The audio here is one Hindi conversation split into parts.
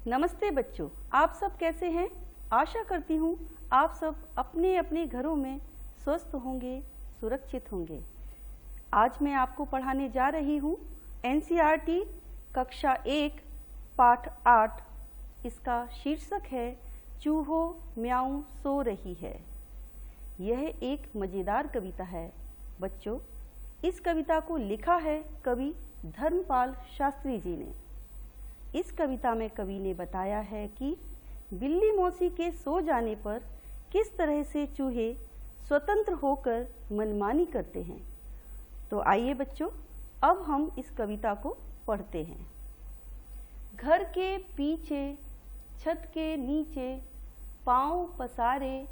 नमस्ते बच्चों, आप सब कैसे हैं? आशा करती हूँ आप सब अपने अपने घरों में स्वस्थ होंगे, सुरक्षित होंगे। आज मैं आपको पढ़ाने जा रही हूँ NCERT कक्षा 1 पाठ 8। इसका शीर्षक है चूहो म्याऊं सो रही है। यह एक मज़ेदार कविता है बच्चों। इस कविता को लिखा है कवि धर्मपाल शास्त्री जी ने। इस कविता में कवि ने बताया है कि बिल्ली मौसी के सो जाने पर किस तरह से चूहे स्वतंत्र होकर मनमानी करते हैं। तो आइए बच्चों, अब हम इस कविता को पढ़ते हैं। घर के पीछे छत के नीचे पाँव पसारे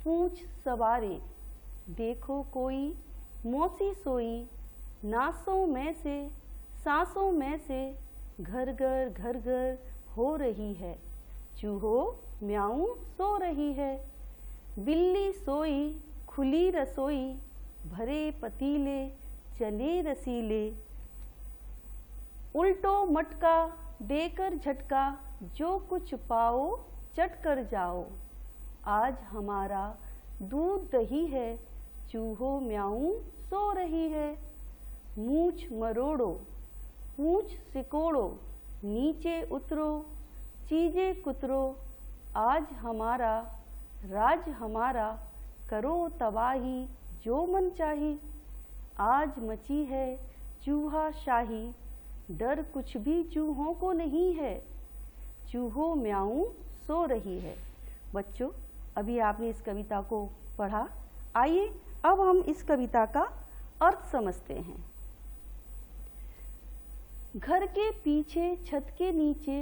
पूंछ सवारे, देखो कोई मौसी सोई नासों में से सांसों में से, घर घर हो रही है, चूहो म्याऊं सो रही है। बिल्ली सोई खुली रसोई, भरे पतीले चने रसीले, उल्टो मटका देकर झटका, जो कुछ पाओ चट कर जाओ। आज हमारा दूध दही है, चूहो म्याऊं सो रही है। मूछ मरोड़ो पूंछ सिकोड़ो, नीचे उतरो चीजें कुतरो, आज हमारा राज हमारा, करो तबाही जो मन चाही। आज मची है चूहा शाही, डर कुछ भी चूहों को नहीं है, चूहो म्याऊं सो रही है। बच्चों, अभी आपने इस कविता को पढ़ा। आइए अब हम इस कविता का अर्थ समझते हैं। घर के पीछे छत के नीचे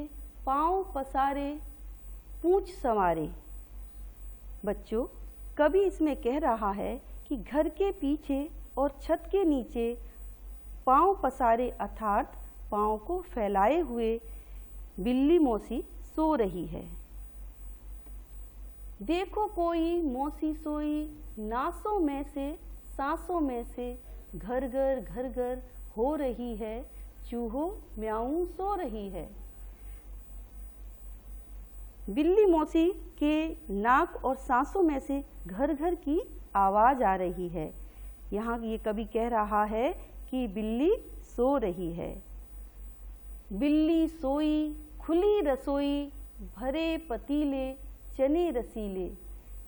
पाँव पसारे पूंछ संवारे। बच्चों, कवि इसमें कह रहा है कि घर के पीछे और छत के नीचे पाँव पसारे अर्थात पाँव को फैलाए हुए बिल्ली मौसी सो रही है। देखो कोई मौसी सोई नासों में से सांसों में से, घर घर हो रही है, चूहो म्याऊं सो रही है। बिल्ली मौसी के नाक और सांसों में से घर घर की आवाज आ रही है। यहाँ ये कवि कह रहा है कि बिल्ली सो रही है। बिल्ली सोई खुली रसोई, भरे पतीले चने रसीले।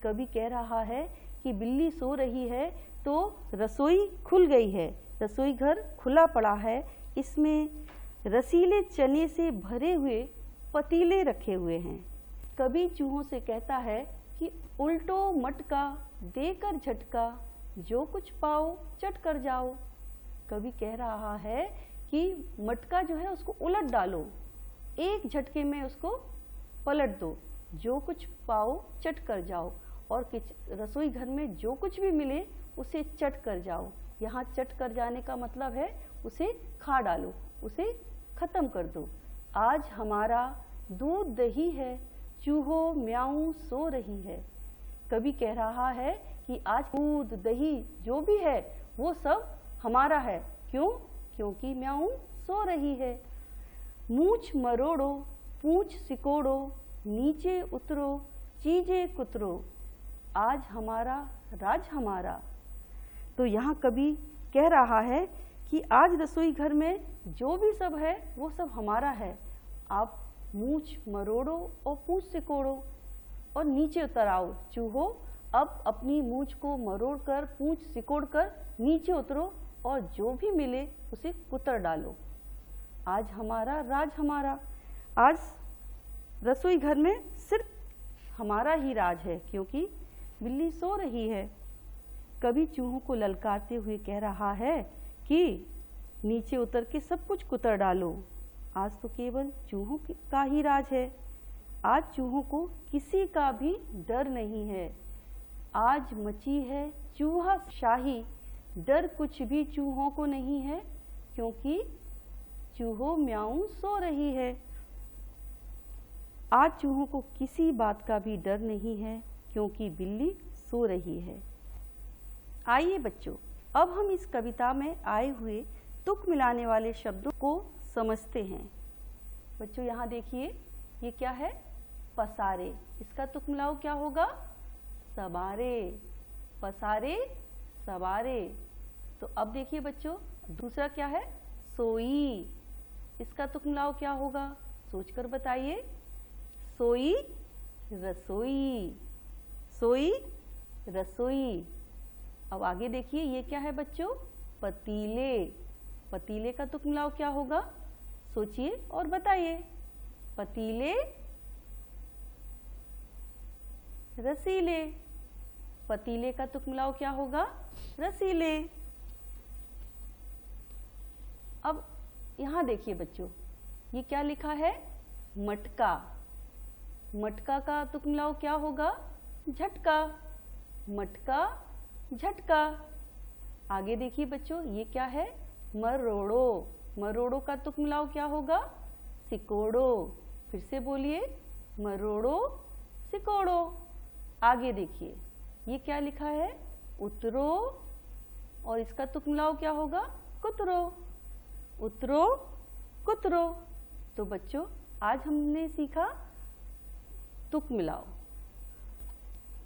कवि कह रहा है कि बिल्ली सो रही है तो रसोई खुल गई है, रसोई घर खुला पड़ा है, इसमें रसीले चने से भरे हुए पतीले रखे हुए हैं। कभी चूहों से कहता है कि उल्टो मटका देकर झटका, जो कुछ पाओ चट कर जाओ। कभी कह रहा है कि मटका जो है उसको उलट डालो, एक झटके में उसको पलट दो, जो कुछ पाओ चट कर जाओ, और रसोई घर में जो कुछ भी मिले उसे चट कर जाओ। यहाँ चट कर जाने का मतलब है उसे खा डालो, उसे खत्म कर दो। आज हमारा दूध दही है, चूहो म्याऊं सो रही है। कवि कह रहा है कि आज दूध दही जो भी है वो सब हमारा है। क्यों? क्योंकि म्याऊं सो रही है। मूछ मरोड़ो पूंछ सिकोड़ो, नीचे उतरो चीजें कुतरो, आज हमारा राज हमारा। तो यहाँ कवि कह रहा है कि आज रसोई घर में जो भी सब है वो सब हमारा है। आप मूछ मरोड़ो और पूंछ सिकोड़ो और नीचे उतर आओ। चूहो अब अपनी मूछ को मरोड़ कर पूंछ सिकोड़ कर नीचे उतरो और जो भी मिले उसे कुतर डालो। आज हमारा राज हमारा। आज रसोई घर में सिर्फ हमारा ही राज है, क्योंकि बिल्ली सो रही है। कभी चूहों को ललकारते हुए कह रहा है कि नीचे उतर के सब कुछ कुतर डालो। आज तो केवल चूहों का ही राज है। आज चूहों को किसी का भी डर नहीं है। आज मची है चूहा शाही, डर कुछ भी चूहों को नहीं है, क्योंकि चूहो म्याऊं सो रही है। आज चूहों को किसी बात का भी डर नहीं है, क्योंकि बिल्ली सो रही है। आइए बच्चों, अब हम इस कविता में आए हुए तुक मिलाने वाले शब्दों को समझते हैं। बच्चों यहाँ देखिए, ये क्या है? पसारे। इसका तुक मिलाओ क्या होगा? सवारे। पसारे, सवारे। तो अब देखिए बच्चों, दूसरा क्या है? सोई। इसका तुक मिलाओ क्या होगा? सोचकर बताइए। सोई, रसोई। सोई, रसोई। अब आगे देखिए, ये क्या है बच्चों? पतीले। पतीले का तुक मिलाओ क्या होगा? सोचिए और बताइए। पतीले, रसीले। पतीले का तुक मिलाओ क्या होगा? रसीले। अब यहाँ देखिए बच्चों, ये क्या लिखा है? मटका। मटका का तुक मिलाओ क्या होगा? झटका। मटका, झटका। आगे देखिए बच्चों, ये क्या है? मरोड़ो। मरोड़ो का तुक मिलाओ क्या होगा? सिकोड़ो। फिर से बोलिए, मरोड़ो, सिकोड़ो। आगे देखिए, ये क्या लिखा है? उतरो, और इसका तुक मिलाओ क्या होगा? कुतरो। उतरो, कुतरो। तो बच्चों, आज हमने सीखा तुक मिलाओ।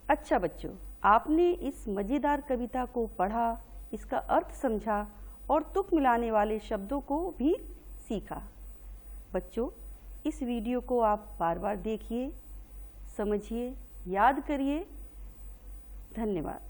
अच्छा बच्चों, आपने इस मज़ेदार कविता को पढ़ा, इसका अर्थ समझा और तुक मिलाने वाले शब्दों को भी सीखा। बच्चों, इस वीडियो को आप बार बार देखिए, समझिए, याद करिए। धन्यवाद।